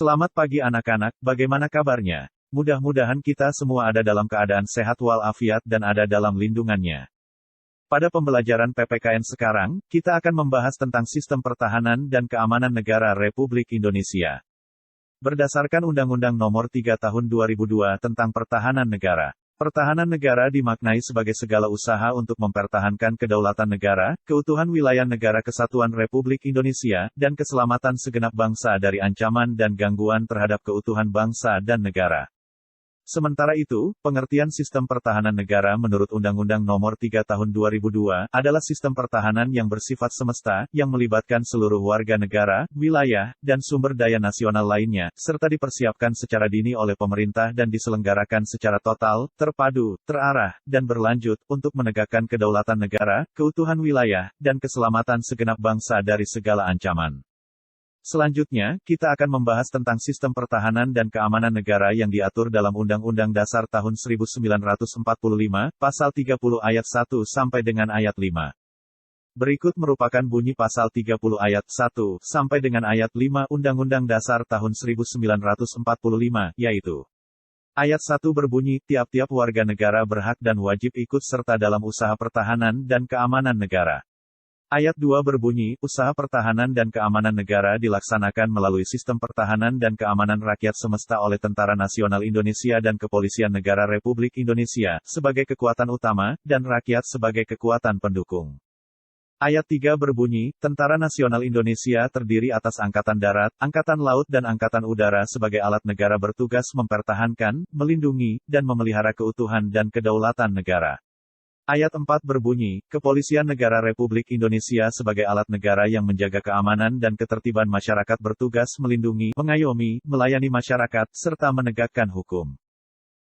Selamat pagi anak-anak, bagaimana kabarnya? Mudah-mudahan kita semua ada dalam keadaan sehat walafiat dan ada dalam lindungannya. Pada pembelajaran PPKN sekarang, kita akan membahas tentang sistem pertahanan dan keamanan negara Republik Indonesia. Berdasarkan Undang-Undang Nomor 3 Tahun 2002 tentang Pertahanan Negara. Pertahanan negara dimaknai sebagai segala usaha untuk mempertahankan kedaulatan negara, keutuhan wilayah negara kesatuan Republik Indonesia, dan keselamatan segenap bangsa dari ancaman dan gangguan terhadap keutuhan bangsa dan negara. Sementara itu, pengertian sistem pertahanan negara menurut Undang-Undang Nomor 3 Tahun 2002 adalah sistem pertahanan yang bersifat semesta, yang melibatkan seluruh warga negara, wilayah, dan sumber daya nasional lainnya, serta dipersiapkan secara dini oleh pemerintah dan diselenggarakan secara total, terpadu, terarah, dan berlanjut, untuk menegakkan kedaulatan negara, keutuhan wilayah, dan keselamatan segenap bangsa dari segala ancaman. Selanjutnya, kita akan membahas tentang sistem pertahanan dan keamanan negara yang diatur dalam Undang-Undang Dasar tahun 1945, Pasal 30 Ayat 1 sampai dengan Ayat 5. Berikut merupakan bunyi Pasal 30 Ayat 1 sampai dengan Ayat 5 Undang-Undang Dasar tahun 1945, yaitu: Ayat 1 berbunyi, tiap-tiap warga negara berhak dan wajib ikut serta dalam usaha pertahanan dan keamanan negara. Ayat 2 berbunyi, usaha pertahanan dan keamanan negara dilaksanakan melalui sistem pertahanan dan keamanan rakyat semesta oleh Tentara Nasional Indonesia dan Kepolisian Negara Republik Indonesia, sebagai kekuatan utama, dan rakyat sebagai kekuatan pendukung. Ayat 3 berbunyi, Tentara Nasional Indonesia terdiri atas Angkatan Darat, Angkatan Laut dan Angkatan Udara sebagai alat negara bertugas mempertahankan, melindungi, dan memelihara keutuhan dan kedaulatan negara. Ayat 4 berbunyi, Kepolisian Negara Republik Indonesia sebagai alat negara yang menjaga keamanan dan ketertiban masyarakat bertugas melindungi, mengayomi, melayani masyarakat, serta menegakkan hukum.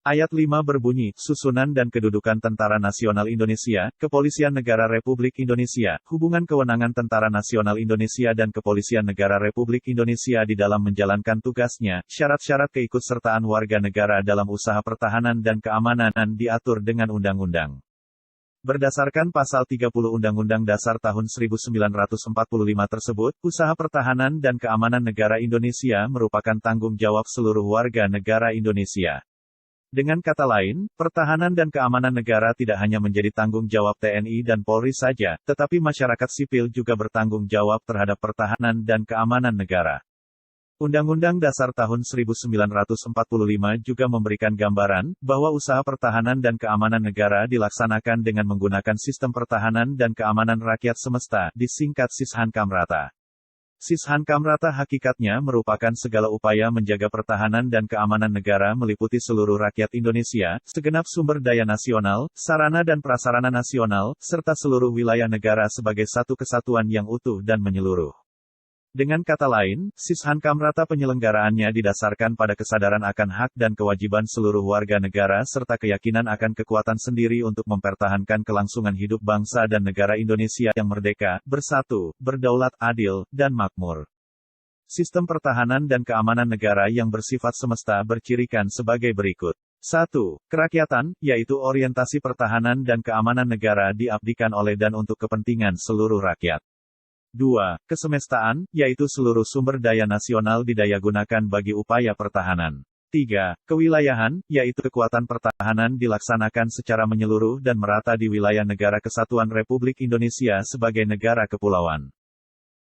Ayat 5 berbunyi, susunan dan kedudukan Tentara Nasional Indonesia, Kepolisian Negara Republik Indonesia, hubungan kewenangan Tentara Nasional Indonesia dan Kepolisian Negara Republik Indonesia di dalam menjalankan tugasnya, syarat-syarat keikutsertaan warga negara dalam usaha pertahanan dan keamanan diatur dengan undang-undang. Berdasarkan Pasal 30 Undang-Undang Dasar tahun 1945 tersebut, usaha pertahanan dan keamanan negara Indonesia merupakan tanggung jawab seluruh warga negara Indonesia. Dengan kata lain, pertahanan dan keamanan negara tidak hanya menjadi tanggung jawab TNI dan Polri saja, tetapi masyarakat sipil juga bertanggung jawab terhadap pertahanan dan keamanan negara. Undang-Undang Dasar tahun 1945 juga memberikan gambaran, bahwa usaha pertahanan dan keamanan negara dilaksanakan dengan menggunakan sistem pertahanan dan keamanan rakyat semesta, disingkat Sishankamrata. Sishankamrata hakikatnya merupakan segala upaya menjaga pertahanan dan keamanan negara meliputi seluruh rakyat Indonesia, segenap sumber daya nasional, sarana dan prasarana nasional, serta seluruh wilayah negara sebagai satu kesatuan yang utuh dan menyeluruh. Dengan kata lain, Sishankamrata penyelenggaraannya didasarkan pada kesadaran akan hak dan kewajiban seluruh warga negara serta keyakinan akan kekuatan sendiri untuk mempertahankan kelangsungan hidup bangsa dan negara Indonesia yang merdeka, bersatu, berdaulat, adil, dan makmur. Sistem pertahanan dan keamanan negara yang bersifat semesta bercirikan sebagai berikut. 1. Kerakyatan, yaitu orientasi pertahanan dan keamanan negara diabdikan oleh dan untuk kepentingan seluruh rakyat. 2. Kesemestaan, yaitu seluruh sumber daya nasional didayagunakan bagi upaya pertahanan. 3. Kewilayahan, yaitu kekuatan pertahanan dilaksanakan secara menyeluruh dan merata di wilayah negara kesatuan Republik Indonesia sebagai negara kepulauan.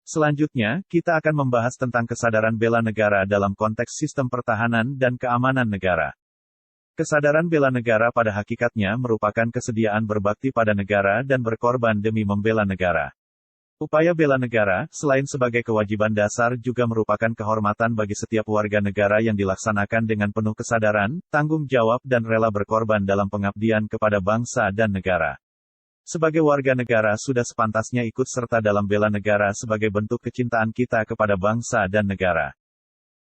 Selanjutnya, kita akan membahas tentang kesadaran bela negara dalam konteks sistem pertahanan dan keamanan negara. Kesadaran bela negara pada hakikatnya merupakan kesediaan berbakti pada negara dan berkorban demi membela negara. Upaya bela negara, selain sebagai kewajiban dasar juga merupakan kehormatan bagi setiap warga negara yang dilaksanakan dengan penuh kesadaran, tanggung jawab dan rela berkorban dalam pengabdian kepada bangsa dan negara. Sebagai warga negara sudah sepantasnya ikut serta dalam bela negara sebagai bentuk kecintaan kita kepada bangsa dan negara.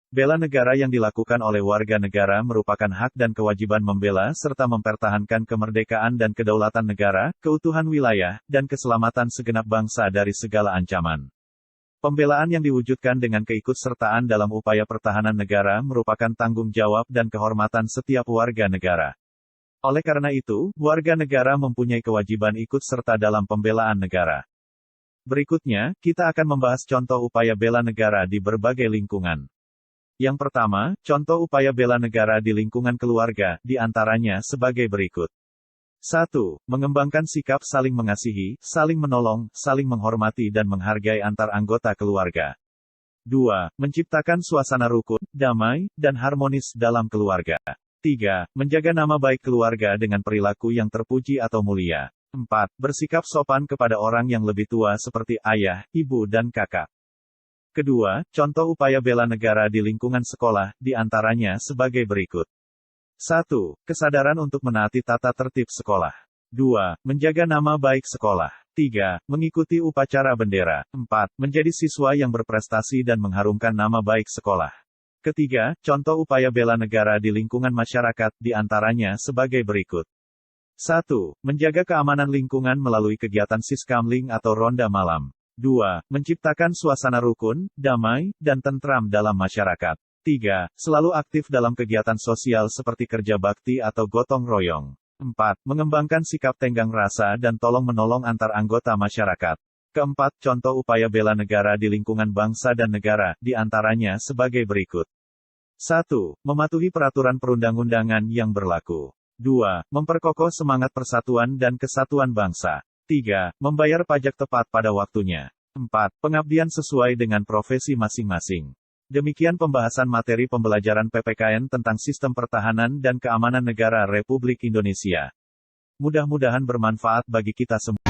Bela negara yang dilakukan oleh warga negara merupakan hak dan kewajiban membela serta mempertahankan kemerdekaan dan kedaulatan negara, keutuhan wilayah, dan keselamatan segenap bangsa dari segala ancaman. Pembelaan yang diwujudkan dengan keikutsertaan dalam upaya pertahanan negara merupakan tanggung jawab dan kehormatan setiap warga negara. Oleh karena itu, warga negara mempunyai kewajiban ikut serta dalam pembelaan negara. Berikutnya, kita akan membahas contoh upaya bela negara di berbagai lingkungan. Yang pertama, contoh upaya bela negara di lingkungan keluarga, di antaranya sebagai berikut. 1. Mengembangkan sikap saling mengasihi, saling menolong, saling menghormati dan menghargai antar anggota keluarga. 2. Menciptakan suasana rukun, damai, dan harmonis dalam keluarga. 3. Menjaga nama baik keluarga dengan perilaku yang terpuji atau mulia. 4. Bersikap sopan kepada orang yang lebih tua seperti ayah, ibu dan kakak. Kedua, contoh upaya bela negara di lingkungan sekolah, di antaranya sebagai berikut. 1. Kesadaran untuk menaati tata tertib sekolah. 2. Menjaga nama baik sekolah. 3. Mengikuti upacara bendera. 4. Menjadi siswa yang berprestasi dan mengharumkan nama baik sekolah. Ketiga, contoh upaya bela negara di lingkungan masyarakat, di antaranya sebagai berikut. 1. Menjaga keamanan lingkungan melalui kegiatan siskamling atau ronda malam. 2. Menciptakan suasana rukun, damai, dan tentram dalam masyarakat. 3. Selalu aktif dalam kegiatan sosial seperti kerja bakti atau gotong royong. 4. Mengembangkan sikap tenggang rasa dan tolong-menolong antar anggota masyarakat. Keempat, contoh upaya bela negara di lingkungan bangsa dan negara, di antaranya sebagai berikut. 1. Mematuhi peraturan perundang-undangan yang berlaku. 2. Memperkokoh semangat persatuan dan kesatuan bangsa. 3. Membayar pajak tepat pada waktunya. 4. Pengabdian sesuai dengan profesi masing-masing. Demikian pembahasan materi pembelajaran PPKN tentang Sistem Pertahanan dan Keamanan Negara Republik Indonesia. Mudah-mudahan bermanfaat bagi kita semua.